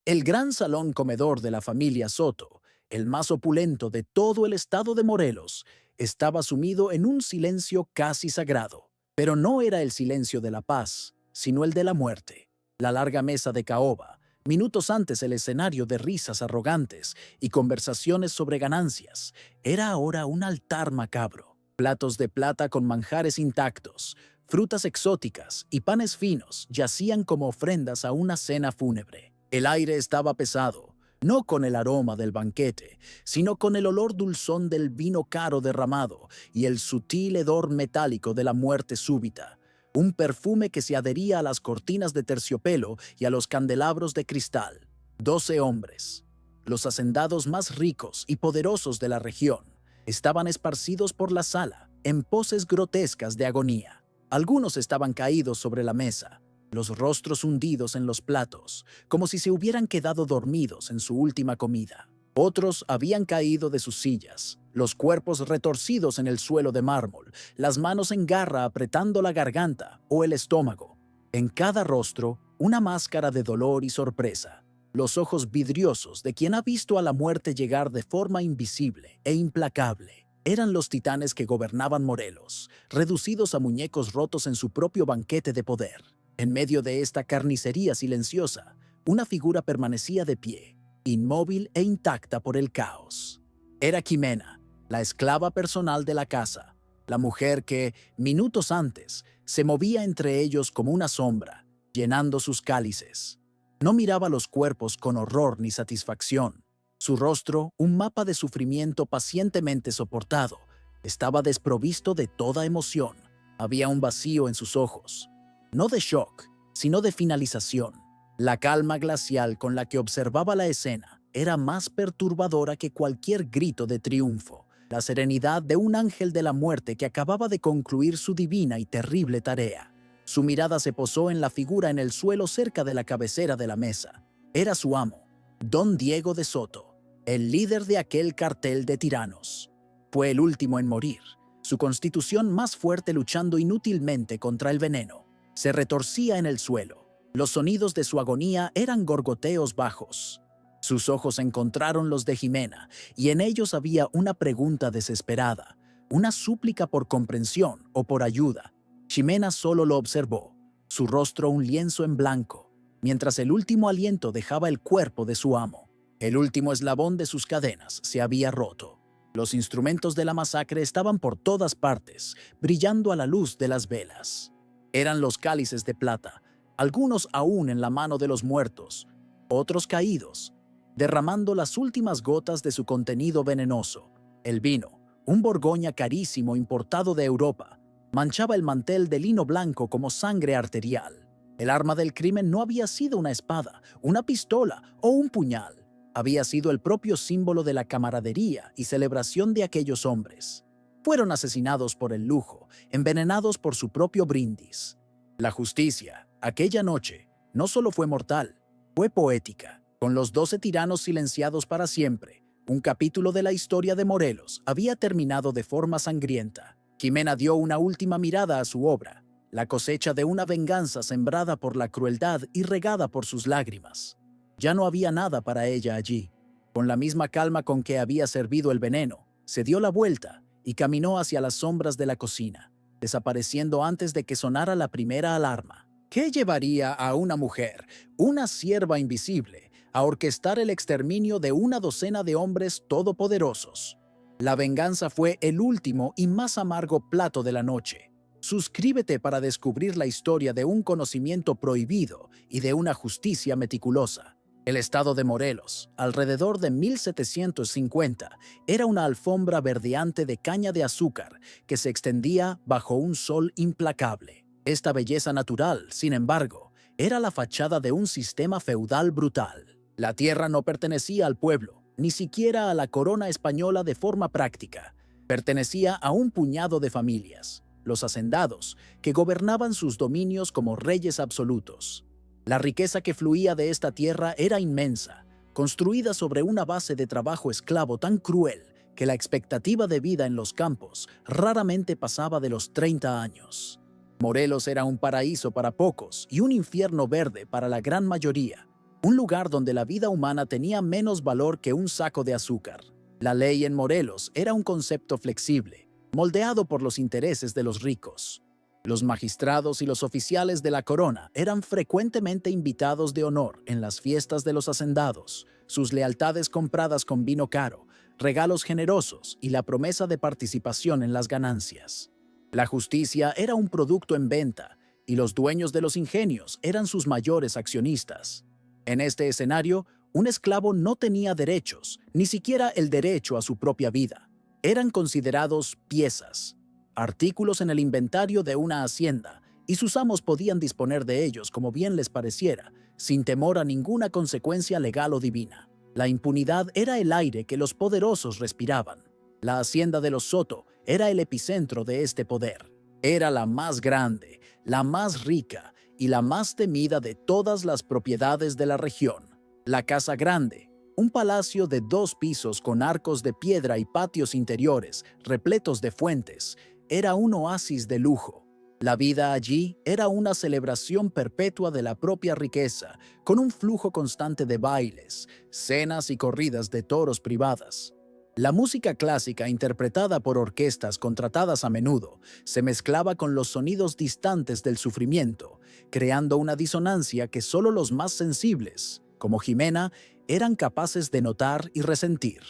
El gran salón comedor de la familia Soto, el más opulento de todo el estado de Morelos, estaba sumido en un silencio casi sagrado. Pero no era el silencio de la paz, sino el de la muerte. La larga mesa de caoba, minutos antes el escenario de risas arrogantes y conversaciones sobre ganancias, era ahora un altar macabro. Platos de plata con manjares intactos, frutas exóticas y panes finos yacían como ofrendas a una cena fúnebre. El aire estaba pesado, no con el aroma del banquete, sino con el olor dulzón del vino caro derramado y el sutil hedor metálico de la muerte súbita, un perfume que se adhería a las cortinas de terciopelo y a los candelabros de cristal. 12 hombres, los hacendados más ricos y poderosos de la región, estaban esparcidos por la sala en poses grotescas de agonía. Algunos estaban caídos sobre la mesa, los rostros hundidos en los platos, como si se hubieran quedado dormidos en su última comida. Otros habían caído de sus sillas, los cuerpos retorcidos en el suelo de mármol, las manos en garra apretando la garganta o el estómago. En cada rostro, una máscara de dolor y sorpresa, los ojos vidriosos de quien ha visto a la muerte llegar de forma invisible e implacable. Eran los titanes que gobernaban Morelos, reducidos a muñecos rotos en su propio banquete de poder. En medio de esta carnicería silenciosa, una figura permanecía de pie, inmóvil e intacta por el caos. Era Ximena, la esclava personal de la casa, la mujer que, minutos antes, se movía entre ellos como una sombra, llenando sus cálices. No miraba los cuerpos con horror ni satisfacción. Su rostro, un mapa de sufrimiento pacientemente soportado, estaba desprovisto de toda emoción. Había un vacío en sus ojos, no de shock, sino de finalización. La calma glacial con la que observaba la escena era más perturbadora que cualquier grito de triunfo, la serenidad de un ángel de la muerte que acababa de concluir su divina y terrible tarea. Su mirada se posó en la figura en el suelo cerca de la cabecera de la mesa. Era su amo, Don Diego de Soto, el líder de aquel cartel de tiranos. Fue el último en morir, su constitución más fuerte luchando inútilmente contra el veneno. Se retorcía en el suelo. Los sonidos de su agonía eran gorgoteos bajos. Sus ojos encontraron los de Ximena, y en ellos había una pregunta desesperada, una súplica por comprensión o por ayuda. Ximena solo lo observó, su rostro un lienzo en blanco, mientras el último aliento dejaba el cuerpo de su amo. El último eslabón de sus cadenas se había roto. Los instrumentos de la masacre estaban por todas partes, brillando a la luz de las velas. Eran los cálices de plata, algunos aún en la mano de los muertos, otros caídos, derramando las últimas gotas de su contenido venenoso. El vino, un Borgoña carísimo importado de Europa, manchaba el mantel de lino blanco como sangre arterial. El arma del crimen no había sido una espada, una pistola o un puñal. Había sido el propio símbolo de la camaradería y celebración de aquellos hombres. Fueron asesinados por el lujo, envenenados por su propio brindis. La justicia, aquella noche, no solo fue mortal, fue poética. Con los 12 tiranos silenciados para siempre, un capítulo de la historia de Morelos había terminado de forma sangrienta. Ximena dio una última mirada a su obra, la cosecha de una venganza sembrada por la crueldad y regada por sus lágrimas. Ya no había nada para ella allí. Con la misma calma con que había servido el veneno, se dio la vuelta y caminó hacia las sombras de la cocina, desapareciendo antes de que sonara la primera alarma. ¿Qué llevaría a una mujer, una sierva invisible, a orquestar el exterminio de una docena de hombres todopoderosos? La venganza fue el último y más amargo plato de la noche. Suscríbete para descubrir la historia de un conocimiento prohibido y de una justicia meticulosa. El estado de Morelos, alrededor de 1750, era una alfombra verdeante de caña de azúcar que se extendía bajo un sol implacable. Esta belleza natural, sin embargo, era la fachada de un sistema feudal brutal. La tierra no pertenecía al pueblo, ni siquiera a la corona española de forma práctica. Pertenecía a un puñado de familias, los hacendados, que gobernaban sus dominios como reyes absolutos. La riqueza que fluía de esta tierra era inmensa, construida sobre una base de trabajo esclavo tan cruel que la expectativa de vida en los campos raramente pasaba de los 30 años. Morelos era un paraíso para pocos y un infierno verde para la gran mayoría. un lugar donde la vida humana tenía menos valor que un saco de azúcar. La ley en Morelos era un concepto flexible, moldeado por los intereses de los ricos. Los magistrados y los oficiales de la corona eran frecuentemente invitados de honor en las fiestas de los hacendados, sus lealtades compradas con vino caro, regalos generosos y la promesa de participación en las ganancias. La justicia era un producto en venta y los dueños de los ingenios eran sus mayores accionistas. En este escenario, un esclavo no tenía derechos, ni siquiera el derecho a su propia vida. Eran considerados piezas, artículos en el inventario de una hacienda, y sus amos podían disponer de ellos como bien les pareciera, sin temor a ninguna consecuencia legal o divina. La impunidad era el aire que los poderosos respiraban. La hacienda de los Soto era el epicentro de este poder. Era la más grande, la más rica y la más temida de todas las propiedades de la región. La Casa Grande, un palacio de 2 pisos con arcos de piedra y patios interiores repletos de fuentes, era un oasis de lujo. La vida allí era una celebración perpetua de la propia riqueza, con un flujo constante de bailes, cenas y corridas de toros privadas. La música clásica, interpretada por orquestas contratadas a menudo, se mezclaba con los sonidos distantes del sufrimiento, creando una disonancia que solo los más sensibles, como Jimena, eran capaces de notar y resentir.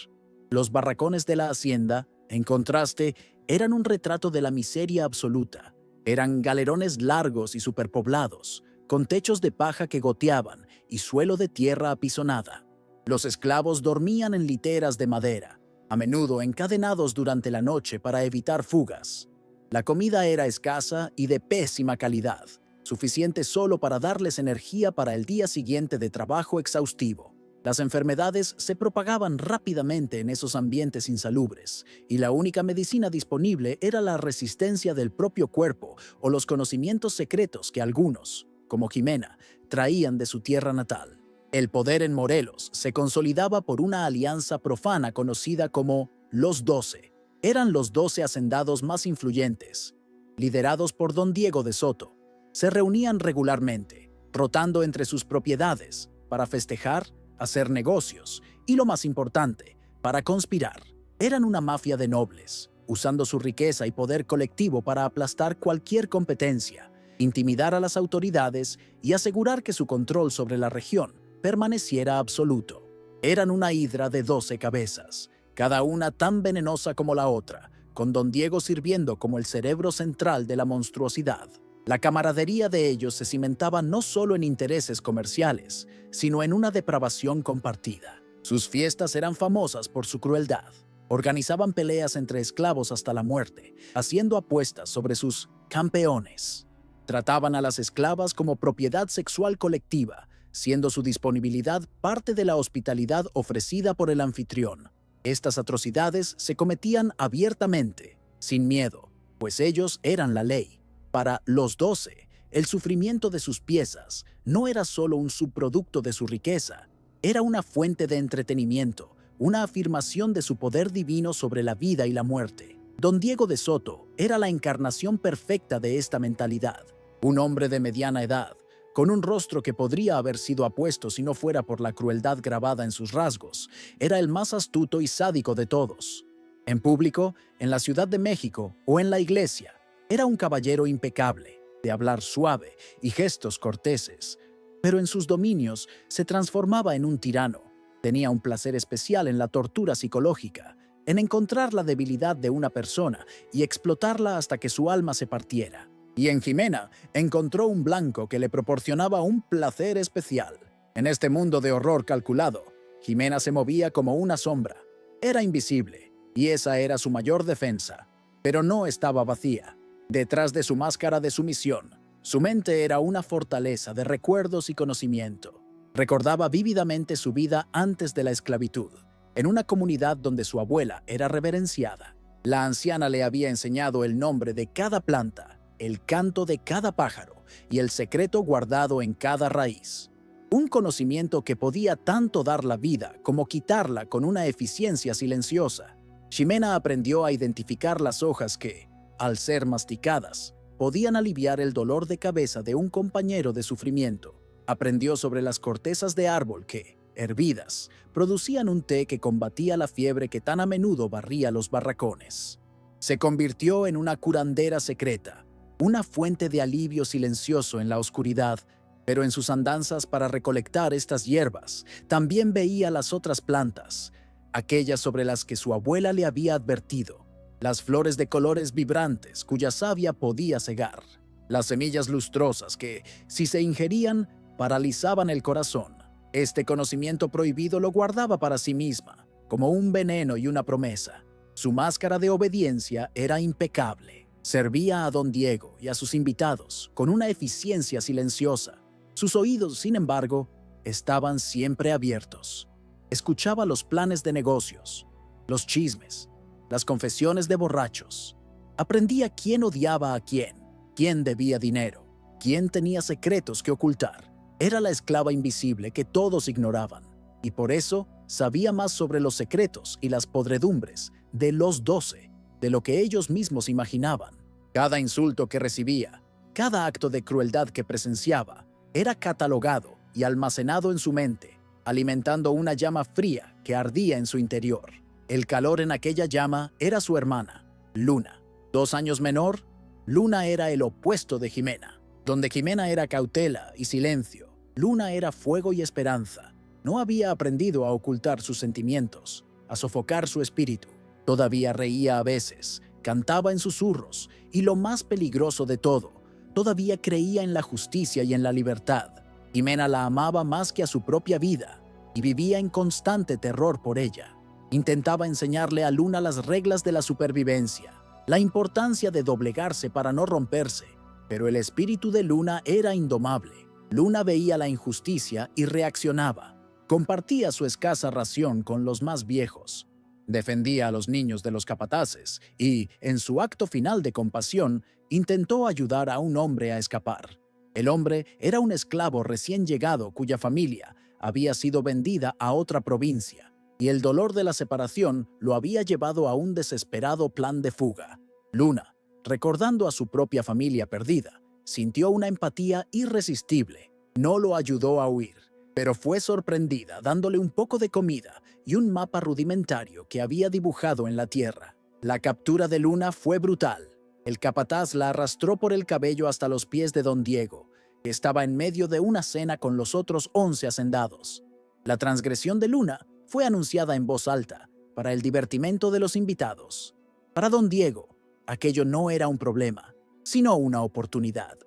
Los barracones de la hacienda, en contraste, eran un retrato de la miseria absoluta. Eran galerones largos y superpoblados, con techos de paja que goteaban y suelo de tierra apisonada. Los esclavos dormían en literas de madera, a menudo encadenados durante la noche para evitar fugas. La comida era escasa y de pésima calidad, suficiente solo para darles energía para el día siguiente de trabajo exhaustivo. Las enfermedades se propagaban rápidamente en esos ambientes insalubres, y la única medicina disponible era la resistencia del propio cuerpo o los conocimientos secretos que algunos, como Jimena, traían de su tierra natal. El poder en Morelos se consolidaba por una alianza profana conocida como los 12. Eran los 12 hacendados más influyentes, liderados por don Diego de Soto. Se reunían regularmente, rotando entre sus propiedades, para festejar, hacer negocios y, lo más importante, para conspirar. Eran una mafia de nobles, usando su riqueza y poder colectivo para aplastar cualquier competencia, intimidar a las autoridades y asegurar que su control sobre la región permaneciera absoluto. Eran una hidra de 12 cabezas, cada una tan venenosa como la otra, con don Diego sirviendo como el cerebro central de la monstruosidad. La camaradería de ellos se cimentaba no solo en intereses comerciales, sino en una depravación compartida. Sus fiestas eran famosas por su crueldad. Organizaban peleas entre esclavos hasta la muerte, haciendo apuestas sobre sus campeones. Trataban a las esclavas como propiedad sexual colectiva, siendo su disponibilidad parte de la hospitalidad ofrecida por el anfitrión. Estas atrocidades se cometían abiertamente, sin miedo, pues ellos eran la ley. Para los 12, el sufrimiento de sus piezas no era solo un subproducto de su riqueza, era una fuente de entretenimiento, una afirmación de su poder divino sobre la vida y la muerte. Don Diego de Soto era la encarnación perfecta de esta mentalidad, un hombre de mediana edad, con un rostro que podría haber sido apuesto si no fuera por la crueldad grabada en sus rasgos. Era el más astuto y sádico de todos. En público, en la Ciudad de México o en la iglesia, era un caballero impecable, de hablar suave y gestos corteses, pero en sus dominios se transformaba en un tirano. Tenía un placer especial en la tortura psicológica, en encontrar la debilidad de una persona y explotarla hasta que su alma se partiera. Y en Jimena encontró un blanco que le proporcionaba un placer especial. En este mundo de horror calculado, Jimena se movía como una sombra. Era invisible, y esa era su mayor defensa, pero no estaba vacía. Detrás de su máscara de sumisión, su mente era una fortaleza de recuerdos y conocimiento. Recordaba vívidamente su vida antes de la esclavitud, en una comunidad donde su abuela era reverenciada. La anciana le había enseñado el nombre de cada planta, el canto de cada pájaro y el secreto guardado en cada raíz. Un conocimiento que podía tanto dar la vida como quitarla con una eficiencia silenciosa. Jimena aprendió a identificar las hojas que, al ser masticadas, podían aliviar el dolor de cabeza de un compañero de sufrimiento. Aprendió sobre las cortezas de árbol que, hervidas, producían un té que combatía la fiebre que tan a menudo barría los barracones. Se convirtió en una curandera secreta, una fuente de alivio silencioso en la oscuridad, pero en sus andanzas para recolectar estas hierbas, también veía las otras plantas, aquellas sobre las que su abuela le había advertido, las flores de colores vibrantes cuya savia podía cegar, las semillas lustrosas que, si se ingerían, paralizaban el corazón. Este conocimiento prohibido lo guardaba para sí misma, como un veneno y una promesa. Su máscara de obediencia era impecable. Servía a don Diego y a sus invitados con una eficiencia silenciosa. Sus oídos, sin embargo, estaban siempre abiertos. Escuchaba los planes de negocios, los chismes, las confesiones de borrachos. Aprendía quién odiaba a quién debía dinero, quién tenía secretos que ocultar. Era la esclava invisible que todos ignoraban, y por eso sabía más sobre los secretos y las podredumbres de los 12 de lo que ellos mismos imaginaban. Cada insulto que recibía, cada acto de crueldad que presenciaba, era catalogado y almacenado en su mente, alimentando una llama fría que ardía en su interior. El calor en aquella llama era su hermana, Luna. 2 años menor, Luna era el opuesto de Jimena. Donde Jimena era cautela y silencio, Luna era fuego y esperanza. No había aprendido a ocultar sus sentimientos, a sofocar su espíritu. Todavía reía a veces, cantaba en susurros y, lo más peligroso de todo, todavía creía en la justicia y en la libertad. Jimena la amaba más que a su propia vida y vivía en constante terror por ella. Intentaba enseñarle a Luna las reglas de la supervivencia, la importancia de doblegarse para no romperse, pero el espíritu de Luna era indomable. Luna veía la injusticia y reaccionaba. Compartía su escasa ración con los más viejos. Defendía a los niños de los capataces y, en su acto final de compasión, intentó ayudar a un hombre a escapar. El hombre era un esclavo recién llegado cuya familia había sido vendida a otra provincia, y el dolor de la separación lo había llevado a un desesperado plan de fuga. Luna, recordando a su propia familia perdida, sintió una empatía irresistible. No lo ayudó a huir, pero fue sorprendida dándole un poco de comida y un mapa rudimentario que había dibujado en la tierra. La captura de Luna fue brutal. El capataz la arrastró por el cabello hasta los pies de don Diego, que estaba en medio de una cena con los otros 11 hacendados. La transgresión de Luna fue anunciada en voz alta, para el divertimento de los invitados. Para don Diego, aquello no era un problema, sino una oportunidad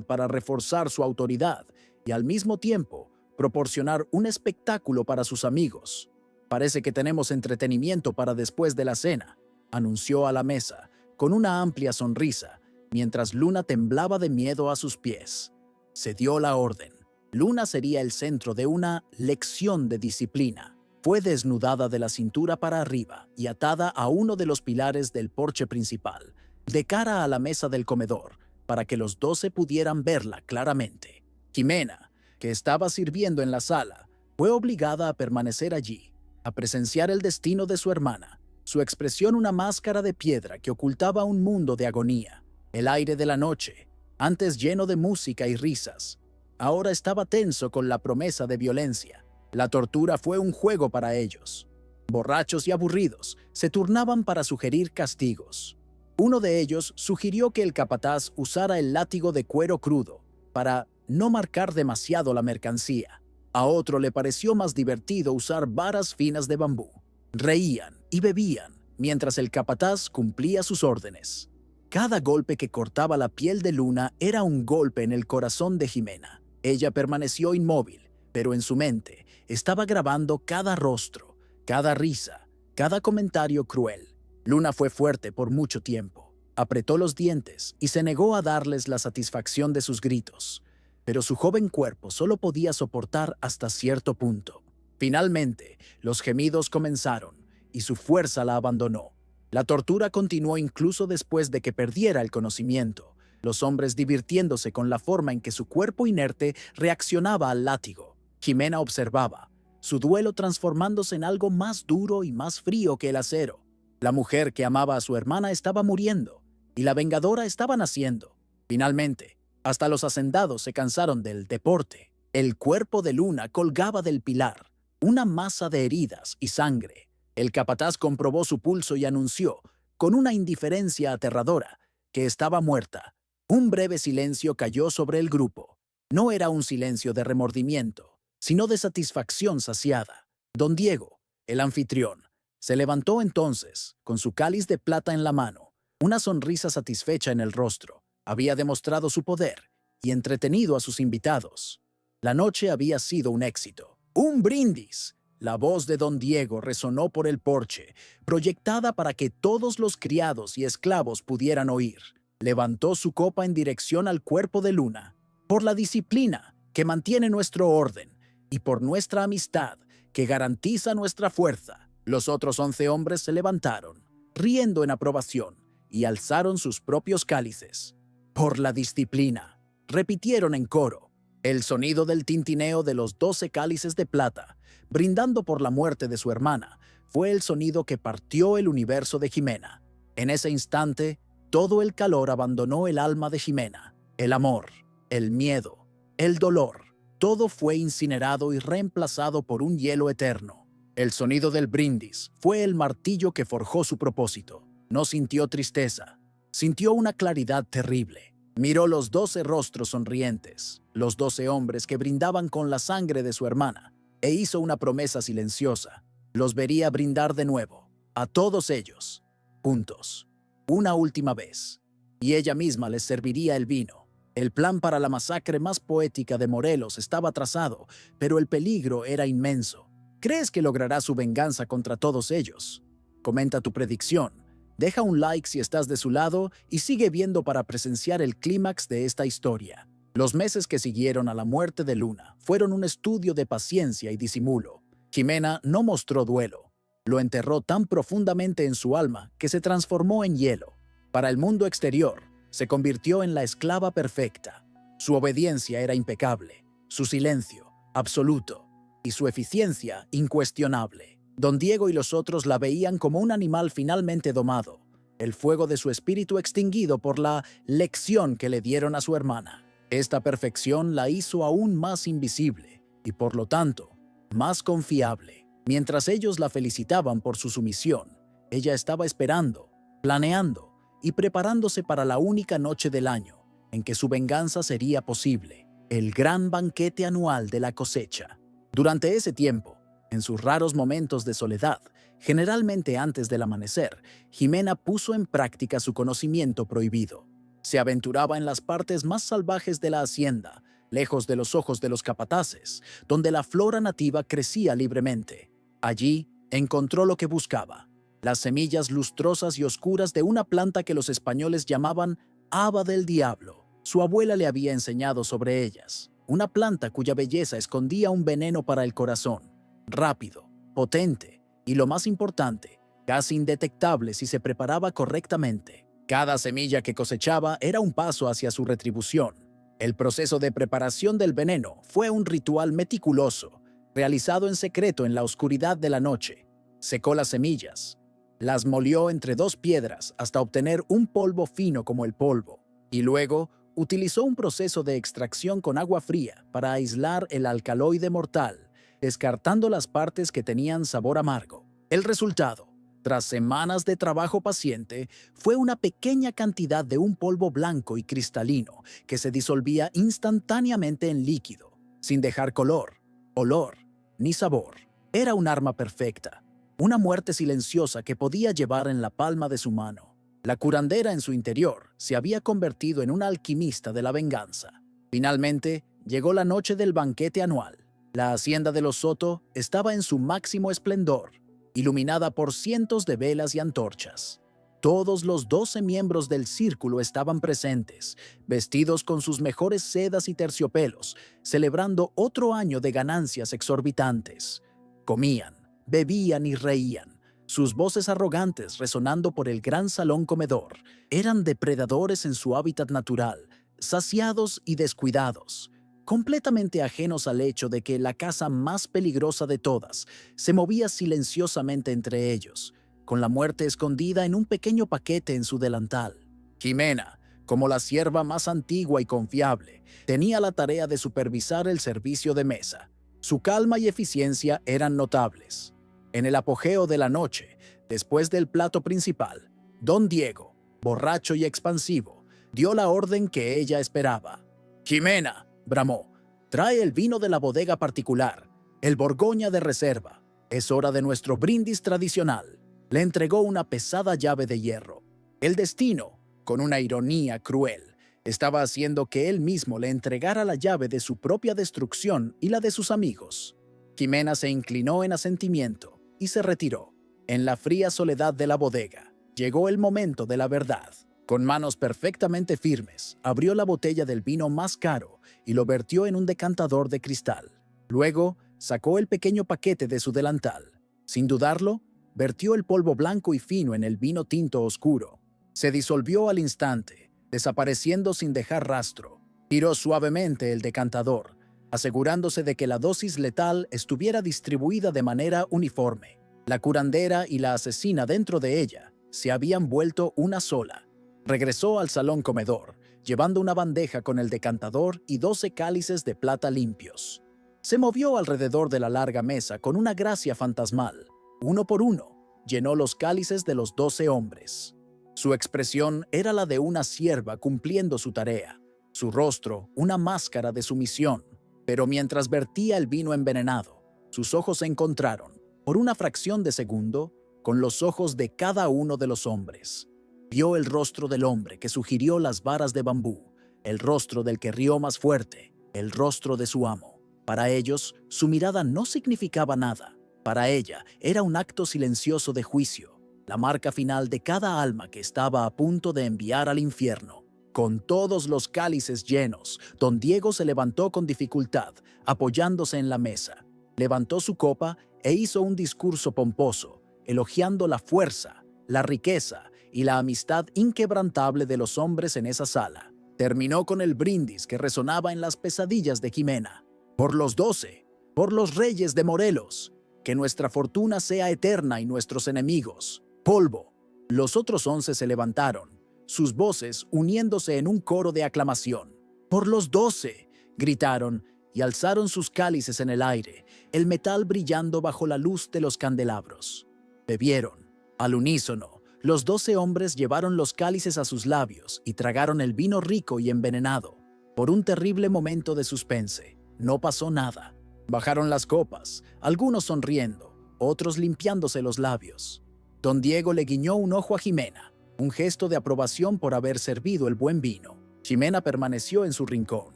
para reforzar su autoridad y al mismo tiempo proporcionar un espectáculo para sus amigos. Parece que tenemos entretenimiento para después de la cena, anunció a la mesa, con una amplia sonrisa, mientras Luna temblaba de miedo a sus pies. Se dio la orden. Luna sería el centro de una lección de disciplina. Fue desnudada de la cintura para arriba y atada a uno de los pilares del porche principal, de cara a la mesa del comedor, para que los 12 pudieran verla claramente. Jimena, que estaba sirviendo en la sala, fue obligada a permanecer allí, a presenciar el destino de su hermana, su expresión una máscara de piedra que ocultaba un mundo de agonía. El aire de la noche, antes lleno de música y risas, ahora estaba tenso con la promesa de violencia. La tortura fue un juego para ellos. Borrachos y aburridos, se turnaban para sugerir castigos. Uno de ellos sugirió que el capataz usara el látigo de cuero crudo para no marcar demasiado la mercancía. A otro le pareció más divertido usar varas finas de bambú. Reían y bebían mientras el capataz cumplía sus órdenes. Cada golpe que cortaba la piel de Luna era un golpe en el corazón de Jimena. Ella permaneció inmóvil, pero en su mente estaba grabando cada rostro, cada risa, cada comentario cruel. Luna fue fuerte por mucho tiempo. Apretó los dientes y se negó a darles la satisfacción de sus gritos, pero su joven cuerpo solo podía soportar hasta cierto punto. Finalmente, los gemidos comenzaron y su fuerza la abandonó. La tortura continuó incluso después de que perdiera el conocimiento, los hombres divirtiéndose con la forma en que su cuerpo inerte reaccionaba al látigo. Jimena observaba, su duelo transformándose en algo más duro y más frío que el acero. La mujer que amaba a su hermana estaba muriendo, y la vengadora estaba naciendo. Finalmente, Hasta los hacendados se cansaron del deporte. El cuerpo de Luna colgaba del pilar, una masa de heridas y sangre. El capataz comprobó su pulso y anunció, con una indiferencia aterradora, que estaba muerta. Un breve silencio cayó sobre el grupo. No era un silencio de remordimiento, sino de satisfacción saciada. Don Diego, el anfitrión, se levantó entonces, con su cáliz de plata en la mano, una sonrisa satisfecha en el rostro. Había demostrado su poder y entretenido a sus invitados. La noche había sido un éxito. ¡Un brindis! La voz de don Diego resonó por el porche, proyectada para que todos los criados y esclavos pudieran oír. Levantó su copa en dirección al cuerpo de Luna. Por la disciplina que mantiene nuestro orden y por nuestra amistad que garantiza nuestra fuerza. Los otros 11 hombres se levantaron, riendo en aprobación, y alzaron sus propios cálices. Por la disciplina, repitieron en coro. El sonido del tintineo de los 12 cálices de plata, brindando por la muerte de su hermana, fue el sonido que partió el universo de Jimena. En ese instante, todo el calor abandonó el alma de Jimena. El amor, el miedo, el dolor, todo fue incinerado y reemplazado por un hielo eterno. El sonido del brindis fue el martillo que forjó su propósito. No sintió tristeza, sintió una claridad terrible. Miró los 12 rostros sonrientes, los 12 hombres que brindaban con la sangre de su hermana, e hizo una promesa silenciosa. Los vería brindar de nuevo, a todos ellos, juntos, una última vez, y ella misma les serviría el vino. El plan para la masacre más poética de Morelos estaba trazado, pero el peligro era inmenso. ¿Crees que logrará su venganza contra todos ellos? Comenta tu predicción. Deja un like si estás de su lado y sigue viendo para presenciar el clímax de esta historia. Los meses que siguieron a la muerte de Luna fueron un estudio de paciencia y disimulo. Jimena no mostró duelo. Lo enterró tan profundamente en su alma que se transformó en hielo. Para el mundo exterior, se convirtió en la esclava perfecta. Su obediencia era impecable, su silencio, absoluto, y su eficiencia, incuestionable. Don Diego y los otros la veían como un animal finalmente domado, el fuego de su espíritu extinguido por la lección que le dieron a su hermana. Esta perfección la hizo aún más invisible y, por lo tanto, más confiable. Mientras ellos la felicitaban por su sumisión, ella estaba esperando, planeando y preparándose para la única noche del año en que su venganza sería posible, el gran banquete anual de la cosecha. Durante ese tiempo, en sus raros momentos de soledad, generalmente antes del amanecer, Jimena puso en práctica su conocimiento prohibido. Se aventuraba en las partes más salvajes de la hacienda, lejos de los ojos de los capataces, donde la flora nativa crecía libremente. Allí encontró lo que buscaba: las semillas lustrosas y oscuras de una planta que los españoles llamaban haba del diablo. Su abuela le había enseñado sobre ellas, una planta cuya belleza escondía un veneno para el corazón, rápido, potente y, lo más importante, casi indetectable si se preparaba correctamente. Cada semilla que cosechaba era un paso hacia su retribución. El proceso de preparación del veneno fue un ritual meticuloso, realizado en secreto en la oscuridad de la noche. Secó las semillas, las molió entre 2 piedras hasta obtener un polvo fino como el polvo, y luego utilizó un proceso de extracción con agua fría para aislar el alcaloide mortal, descartando las partes que tenían sabor amargo. El resultado, tras semanas de trabajo paciente, fue una pequeña cantidad de un polvo blanco y cristalino que se disolvía instantáneamente en líquido, sin dejar color, olor ni sabor. Era un arma perfecta, una muerte silenciosa que podía llevar en la palma de su mano. La curandera en su interior se había convertido en una alquimista de la venganza. Finalmente, llegó la noche del banquete anual. La hacienda de los Soto estaba en su máximo esplendor, iluminada por cientos de velas y antorchas. Todos los 12 miembros del círculo estaban presentes, vestidos con sus mejores sedas y terciopelos, celebrando otro año de ganancias exorbitantes. Comían, bebían y reían, sus voces arrogantes resonando por el gran salón comedor. Eran depredadores en su hábitat natural, saciados y descuidados, completamente ajenos al hecho de que la casa más peligrosa de todas se movía silenciosamente entre ellos, con la muerte escondida en un pequeño paquete en su delantal. Jimena, Como la sierva más antigua y confiable, tenía la tarea de supervisar el servicio de mesa. Su calma y eficiencia eran notables. En el apogeo de la noche, después del plato principal, don Diego, borracho y expansivo, dio la orden que ella esperaba. «Jimena», bramó, «trae el vino de la bodega particular, el Borgoña de reserva. Es hora de nuestro brindis tradicional». Le entregó una pesada llave de hierro. El destino, con una ironía cruel, estaba haciendo que él mismo le entregara la llave de su propia destrucción y la de sus amigos. Jimena se inclinó en asentimiento y se retiró. En la fría soledad de la bodega, llegó el momento de la verdad. Con manos perfectamente firmes, abrió la botella del vino más caro y lo vertió en un decantador de cristal. Luego, sacó el pequeño paquete de su delantal. Sin dudarlo, vertió el polvo blanco y fino en el vino tinto oscuro. Se disolvió al instante, desapareciendo sin dejar rastro. Giró suavemente el decantador, asegurándose de que la dosis letal estuviera distribuida de manera uniforme. La curandera y la asesina dentro de ella se habían vuelto una sola. Regresó al salón comedor, llevando una bandeja con el decantador y 12 cálices de plata limpios. Se movió alrededor de la larga mesa con una gracia fantasmal. Uno por uno, llenó los cálices de los 12 hombres. Su expresión era la de una sierva cumpliendo su tarea, su rostro una máscara de sumisión. Pero mientras vertía el vino envenenado, sus ojos se encontraron, por una fracción de segundo, con los ojos de cada uno de los hombres. Vio el rostro del hombre que sugirió las varas de bambú, el rostro del que rió más fuerte, el rostro de su amo. Para ellos, su mirada no significaba nada. Para ella, era un acto silencioso de juicio, la marca final de cada alma que estaba a punto de enviar al infierno. Con todos los cálices llenos, don Diego se levantó con dificultad, apoyándose en la mesa. Levantó su copa e hizo un discurso pomposo, elogiando la fuerza, la riqueza y la amistad inquebrantable de los hombres en esa sala. Terminó con el brindis que resonaba en las pesadillas de Jimena. «Por los 12, por los reyes de Morelos, que nuestra fortuna sea eterna y nuestros enemigos. Polvo». Los otros 11 se levantaron, sus voces uniéndose en un coro de aclamación. «Por los 12», gritaron, y alzaron sus cálices en el aire, el metal brillando bajo la luz de los candelabros. Bebieron. Al unísono, los 12 hombres llevaron los cálices a sus labios y tragaron el vino rico y envenenado. Por un terrible momento de suspense, no pasó nada. Bajaron las copas, algunos sonriendo, otros limpiándose los labios. Don Diego le guiñó un ojo a Jimena, un gesto de aprobación por haber servido el buen vino. Jimena permaneció en su rincón,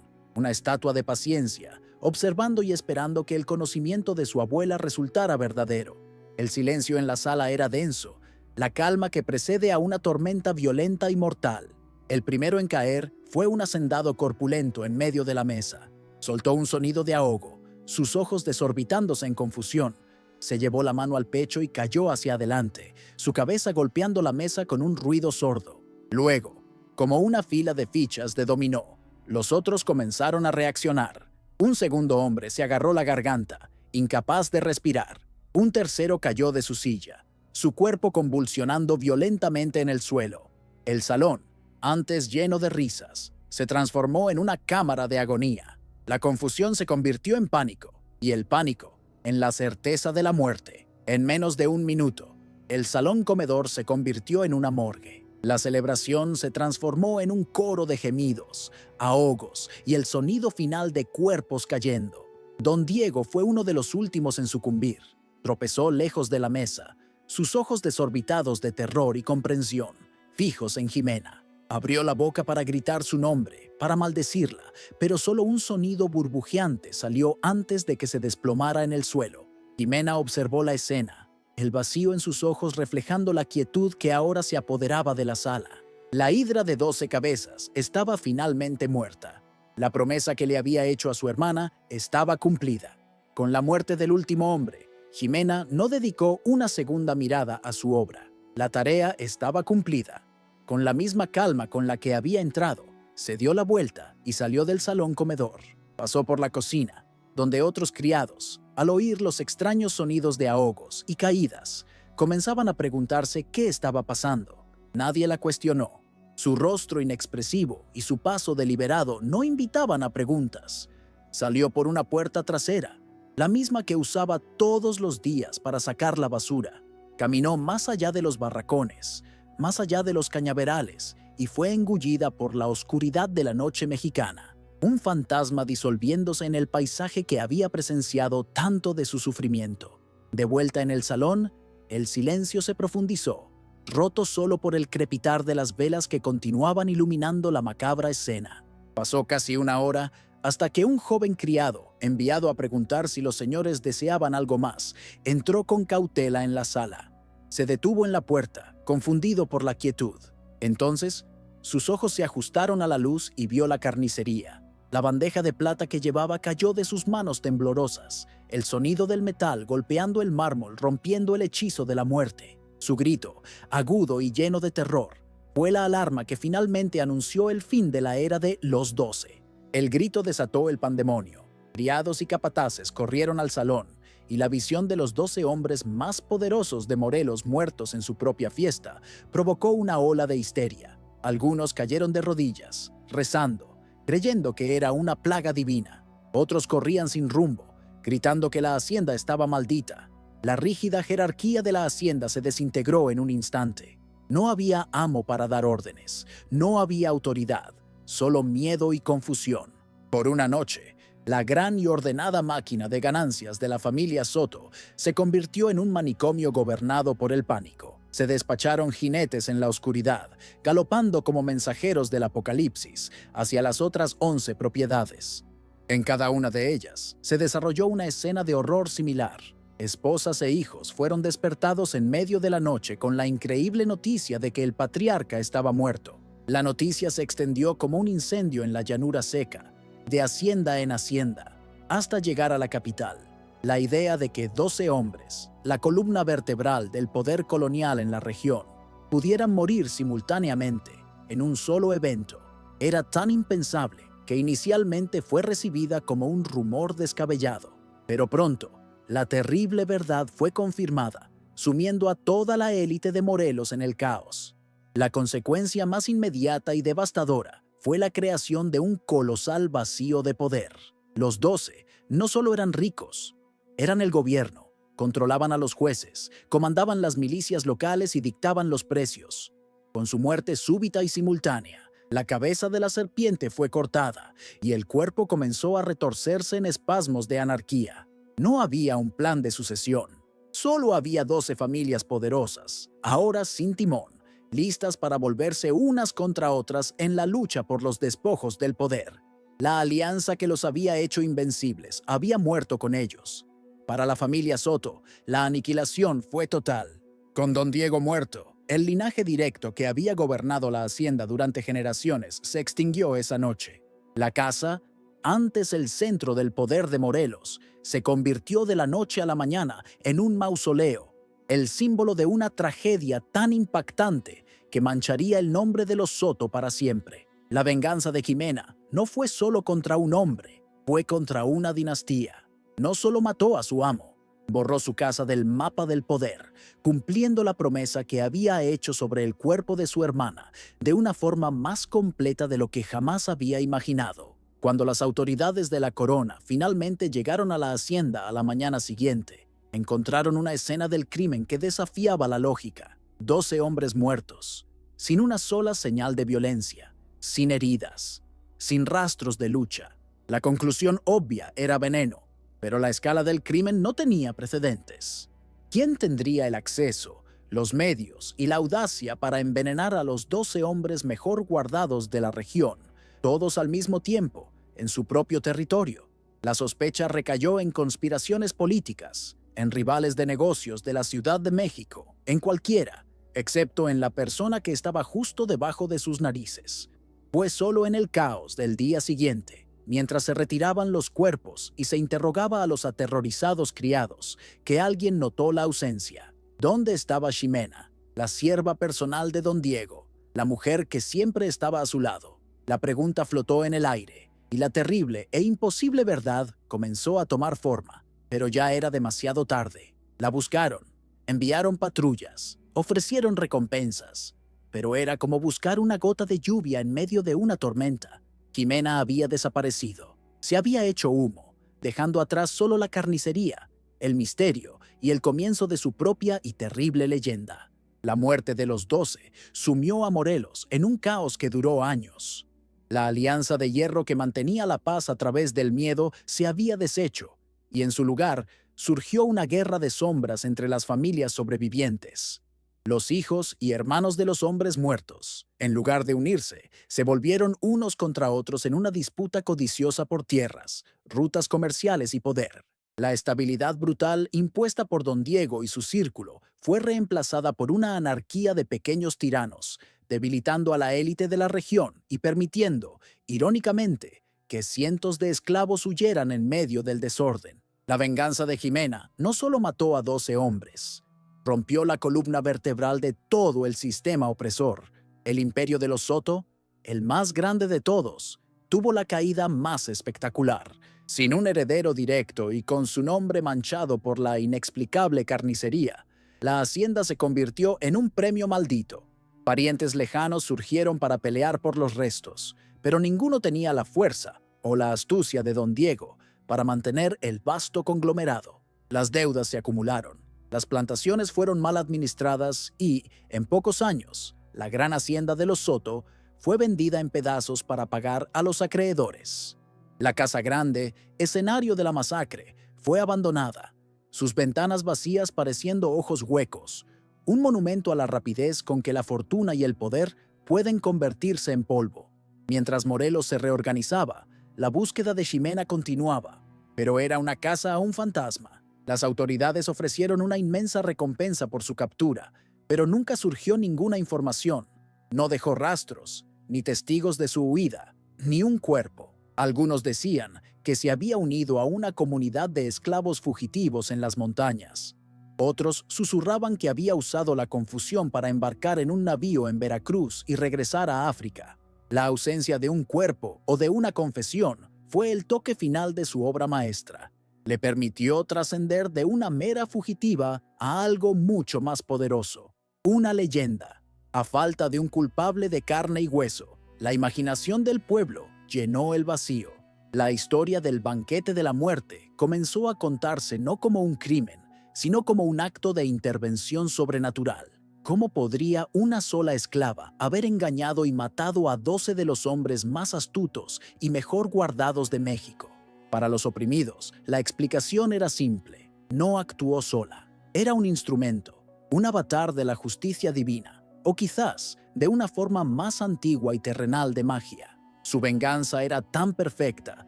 una estatua de paciencia, observando y esperando que el conocimiento de su abuela resultara verdadero. El silencio en la sala era denso, la calma que precede a una tormenta violenta y mortal. El primero en caer fue un hacendado corpulento en medio de la mesa. Soltó un sonido de ahogo, sus ojos desorbitándose en confusión. Se llevó la mano al pecho y cayó hacia adelante, su cabeza golpeando la mesa con un ruido sordo. Luego, como una fila de fichas de dominó, los otros comenzaron a reaccionar. Un segundo hombre se agarró la garganta, incapaz de respirar. Un tercero cayó de su silla, su cuerpo convulsionando violentamente en el suelo. El salón, antes lleno de risas, se transformó en una cámara de agonía. La confusión se convirtió en pánico, y el pánico en la certeza de la muerte. En menos de un minuto, el salón comedor se convirtió en una morgue. La celebración se transformó en un coro de gemidos, ahogos y el sonido final de cuerpos cayendo. Don Diego fue uno de los últimos en sucumbir. Tropezó lejos de la mesa, sus ojos desorbitados de terror y comprensión, fijos en Jimena. Abrió la boca para gritar su nombre, para maldecirla, pero solo un sonido burbujeante salió antes de que se desplomara en el suelo. Jimena observó la escena, el vacío en sus ojos reflejando la quietud que ahora se apoderaba de la sala. La hidra de 12 cabezas estaba finalmente muerta. La promesa que le había hecho a su hermana estaba cumplida. Con la muerte del último hombre, Jimena no dedicó una segunda mirada a su obra. La tarea estaba cumplida. Con la misma calma con la que había entrado, se dio la vuelta y salió del salón comedor. Pasó por la cocina, donde otros criados, al oír los extraños sonidos de ahogos y caídas, comenzaban a preguntarse qué estaba pasando. Nadie la cuestionó. Su rostro inexpresivo y su paso deliberado no invitaban a preguntas. Salió por una puerta trasera, la misma que usaba todos los días para sacar la basura. Caminó más allá de los barracones, más allá de los cañaverales, y fue engullida por la oscuridad de la noche mexicana, un fantasma disolviéndose en el paisaje que había presenciado tanto de su sufrimiento. De vuelta en el salón, el silencio se profundizó, roto solo por el crepitar de las velas que continuaban iluminando la macabra escena. Pasó casi una hora hasta que un joven criado, enviado a preguntar si los señores deseaban algo más, entró con cautela en la sala. Se detuvo en la puerta, confundido por la quietud. Entonces, sus ojos se ajustaron a la luz y vio la carnicería. La bandeja de plata que llevaba cayó de sus manos temblorosas, el sonido del metal golpeando el mármol rompiendo el hechizo de la muerte. Su grito, agudo y lleno de terror, fue la alarma que finalmente anunció el fin de la era de los 12. El grito desató el pandemonio. Criados y capataces corrieron al salón, y la visión de los 12 hombres más poderosos de Morelos muertos en su propia fiesta provocó una ola de histeria. Algunos cayeron de rodillas, rezando, creyendo que era una plaga divina. Otros corrían sin rumbo, gritando que la hacienda estaba maldita. La rígida jerarquía de la hacienda se desintegró en un instante. No había amo para dar órdenes, no había autoridad, solo miedo y confusión. Por una noche, la gran y ordenada máquina de ganancias de la familia Soto se convirtió en un manicomio gobernado por el pánico. Se despacharon jinetes en la oscuridad, galopando como mensajeros del apocalipsis hacia las otras 11 propiedades. En cada una de ellas se desarrolló una escena de horror similar. Esposas e hijos fueron despertados en medio de la noche con la increíble noticia de que el patriarca estaba muerto. La noticia se extendió como un incendio en la llanura seca, de hacienda en hacienda, hasta llegar a la capital. La idea de que 12 hombres, la columna vertebral del poder colonial en la región, pudieran morir simultáneamente en un solo evento, era tan impensable que inicialmente fue recibida como un rumor descabellado. Pero pronto, la terrible verdad fue confirmada, sumiendo a toda la élite de Morelos en el caos. La consecuencia más inmediata y devastadora fue la creación de un colosal vacío de poder. Los 12 no solo eran ricos, eran el gobierno, controlaban a los jueces, comandaban las milicias locales y dictaban los precios. Con su muerte súbita y simultánea, la cabeza de la serpiente fue cortada y el cuerpo comenzó a retorcerse en espasmos de anarquía. No había un plan de sucesión, solo había 12 familias poderosas, ahora sin timón, listas para volverse unas contra otras en la lucha por los despojos del poder. La alianza que los había hecho invencibles había muerto con ellos. Para la familia Soto, la aniquilación fue total. Con don Diego muerto, el linaje directo que había gobernado la hacienda durante generaciones se extinguió esa noche. La casa, antes el centro del poder de Morelos, se convirtió de la noche a la mañana en un mausoleo, el símbolo de una tragedia tan impactante que mancharía el nombre de los Soto para siempre. La venganza de Jimena no fue solo contra un hombre, fue contra una dinastía. No solo mató a su amo, borró su casa del mapa del poder, cumpliendo la promesa que había hecho sobre el cuerpo de su hermana de una forma más completa de lo que jamás había imaginado. Cuando las autoridades de la corona finalmente llegaron a la hacienda a la mañana siguiente, encontraron una escena del crimen que desafiaba la lógica. 12 hombres muertos, sin una sola señal de violencia, sin heridas, sin rastros de lucha. La conclusión obvia era veneno, pero la escala del crimen no tenía precedentes. ¿Quién tendría el acceso, los medios y la audacia para envenenar a los 12 hombres mejor guardados de la región, todos al mismo tiempo, en su propio territorio? La sospecha recayó en conspiraciones políticas, en rivales de negocios de la Ciudad de México, en cualquiera, excepto en la persona que estaba justo debajo de sus narices. Fue solo en el caos del día siguiente, mientras se retiraban los cuerpos y se interrogaba a los aterrorizados criados, que alguien notó la ausencia. ¿Dónde estaba Ximena, la sierva personal de don Diego, la mujer que siempre estaba a su lado? La pregunta flotó en el aire, y la terrible e imposible verdad comenzó a tomar forma, pero ya era demasiado tarde. La buscaron, enviaron patrullas, ofrecieron recompensas, pero era como buscar una gota de lluvia en medio de una tormenta. Jimena había desaparecido. Se había hecho humo, dejando atrás solo la carnicería, el misterio y el comienzo de su propia y terrible leyenda. La muerte de los 12 sumió a Morelos en un caos que duró años. La alianza de hierro que mantenía la paz a través del miedo se había deshecho, y en su lugar surgió una guerra de sombras entre las familias sobrevivientes. Los hijos y hermanos de los hombres muertos, en lugar de unirse, se volvieron unos contra otros en una disputa codiciosa por tierras, rutas comerciales y poder. La estabilidad brutal impuesta por don Diego y su círculo fue reemplazada por una anarquía de pequeños tiranos, debilitando a la élite de la región y permitiendo, irónicamente, que cientos de esclavos huyeran en medio del desorden. La venganza de Jimena no solo mató a 12 hombres, rompió la columna vertebral de todo el sistema opresor. El imperio de los Soto, el más grande de todos, tuvo la caída más espectacular. Sin un heredero directo y con su nombre manchado por la inexplicable carnicería, la hacienda se convirtió en un premio maldito. Parientes lejanos surgieron para pelear por los restos, pero ninguno tenía la fuerza o la astucia de don Diego para mantener el vasto conglomerado. Las deudas se acumularon, las plantaciones fueron mal administradas y, en pocos años, la gran hacienda de los Soto fue vendida en pedazos para pagar a los acreedores. La Casa Grande, escenario de la masacre, fue abandonada, sus ventanas vacías pareciendo ojos huecos, un monumento a la rapidez con que la fortuna y el poder pueden convertirse en polvo. Mientras Morelos se reorganizaba, la búsqueda de Ximena continuaba, pero era una caza a un fantasma. Las autoridades ofrecieron una inmensa recompensa por su captura, pero nunca surgió ninguna información. No dejó rastros, ni testigos de su huida, ni un cuerpo. Algunos decían que se había unido a una comunidad de esclavos fugitivos en las montañas. Otros susurraban que había usado la confusión para embarcar en un navío en Veracruz y regresar a África. La ausencia de un cuerpo o de una confesión fue el toque final de su obra maestra. Le permitió trascender de una mera fugitiva a algo mucho más poderoso, una leyenda. A falta de un culpable de carne y hueso, la imaginación del pueblo llenó el vacío. La historia del banquete de la muerte comenzó a contarse no como un crimen, sino como un acto de intervención sobrenatural. ¿Cómo podría una sola esclava haber engañado y matado a 12 de los hombres más astutos y mejor guardados de México? Para los oprimidos, la explicación era simple. No actuó sola. Era un instrumento, un avatar de la justicia divina, o quizás de una forma más antigua y terrenal de magia. Su venganza era tan perfecta,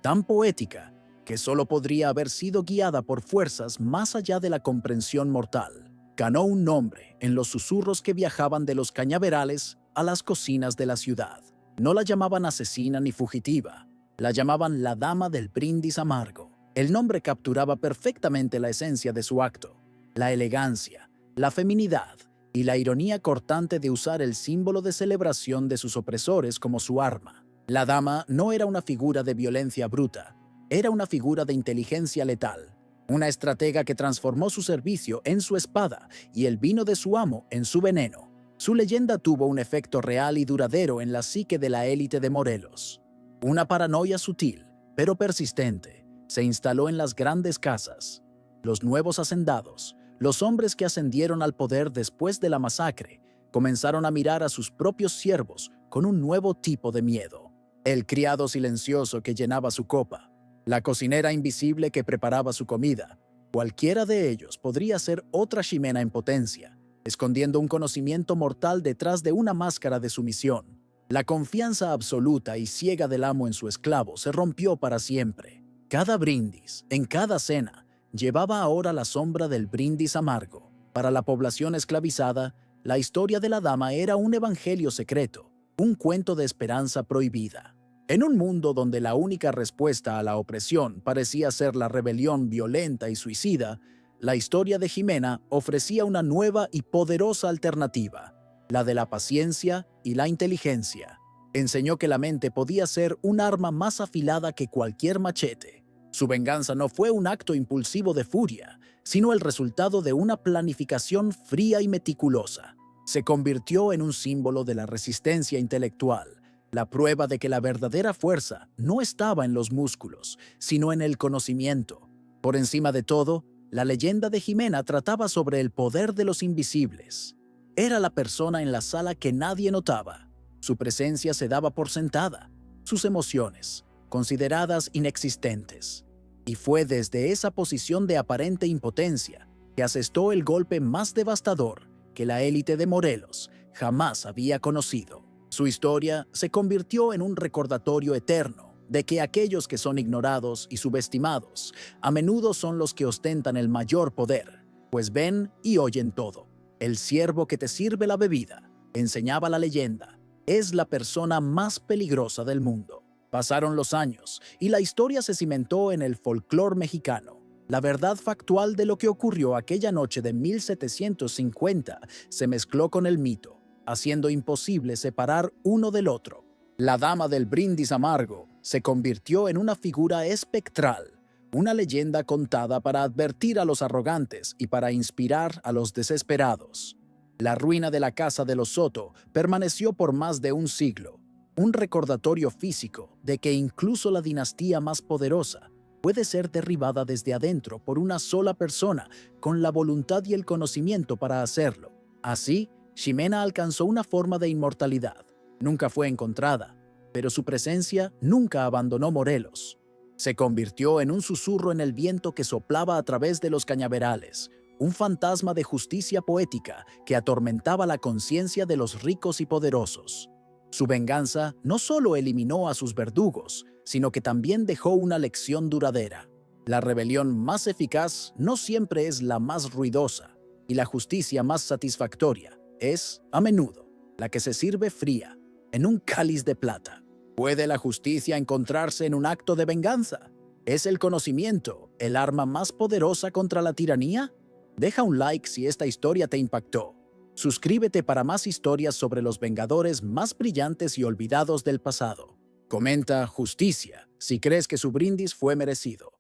tan poética, que solo podría haber sido guiada por fuerzas más allá de la comprensión mortal. Ganó un nombre en los susurros que viajaban de los cañaverales a las cocinas de la ciudad. No la llamaban asesina ni fugitiva, la llamaban la Dama del Brindis Amargo. El nombre capturaba perfectamente la esencia de su acto, la elegancia, la feminidad y la ironía cortante de usar el símbolo de celebración de sus opresores como su arma. La dama no era una figura de violencia bruta, era una figura de inteligencia letal, una estratega que transformó su servicio en su espada y el vino de su amo en su veneno. Su leyenda tuvo un efecto real y duradero en la psique de la élite de Morelos. Una paranoia sutil, pero persistente, se instaló en las grandes casas. Los nuevos hacendados, los hombres que ascendieron al poder después de la masacre, comenzaron a mirar a sus propios siervos con un nuevo tipo de miedo. El criado silencioso que llenaba su copa, la cocinera invisible que preparaba su comida, cualquiera de ellos podría ser otra Ximena en potencia, escondiendo un conocimiento mortal detrás de una máscara de sumisión. La confianza absoluta y ciega del amo en su esclavo se rompió para siempre. Cada brindis, en cada cena, llevaba ahora la sombra del brindis amargo. Para la población esclavizada, la historia de la dama era un evangelio secreto, un cuento de esperanza prohibida. En un mundo donde la única respuesta a la opresión parecía ser la rebelión violenta y suicida, la historia de Ximena ofrecía una nueva y poderosa alternativa, la de la paciencia y la inteligencia. Enseñó que la mente podía ser un arma más afilada que cualquier machete. Su venganza no fue un acto impulsivo de furia, sino el resultado de una planificación fría y meticulosa. se convirtió en un símbolo de la resistencia intelectual, la prueba de que la verdadera fuerza no estaba en los músculos, sino en el conocimiento. Por encima de todo, la leyenda de Jimena trataba sobre el poder de los invisibles. Era la persona en la sala que nadie notaba. Su presencia se daba por sentada, sus emociones, consideradas inexistentes. Y fue desde esa posición de aparente impotencia que asestó el golpe más devastador que la élite de Morelos jamás había conocido. Su historia se convirtió en un recordatorio eterno de que aquellos que son ignorados y subestimados a menudo son los que ostentan el mayor poder, pues ven y oyen todo. El siervo que te sirve la bebida, enseñaba la leyenda, es la persona más peligrosa del mundo. Pasaron los años y la historia se cimentó en el folclore mexicano. La verdad factual de lo que ocurrió aquella noche de 1750 se mezcló con el mito, haciendo imposible separar uno del otro. La dama del brindis amargo se convirtió en una figura espectral, una leyenda contada para advertir a los arrogantes y para inspirar a los desesperados. La ruina de la casa de los Soto permaneció por más de un siglo, un recordatorio físico de que incluso la dinastía más poderosa puede ser derribada desde adentro por una sola persona con la voluntad y el conocimiento para hacerlo. Así, Ximena alcanzó una forma de inmortalidad. Nunca fue encontrada, pero su presencia nunca abandonó Morelos. Se convirtió en un susurro en el viento que soplaba a través de los cañaverales, un fantasma de justicia poética que atormentaba la conciencia de los ricos y poderosos. Su venganza no solo eliminó a sus verdugos, sino que también dejó una lección duradera. La rebelión más eficaz no siempre es la más ruidosa, y la justicia más satisfactoria es, a menudo, la que se sirve fría, en un cáliz de plata. ¿Puede la justicia encontrarse en un acto de venganza? ¿Es el conocimiento el arma más poderosa contra la tiranía? Deja un like si esta historia te impactó. Suscríbete para más historias sobre los vengadores más brillantes y olvidados del pasado. Comenta justicia si crees que su brindis fue merecido.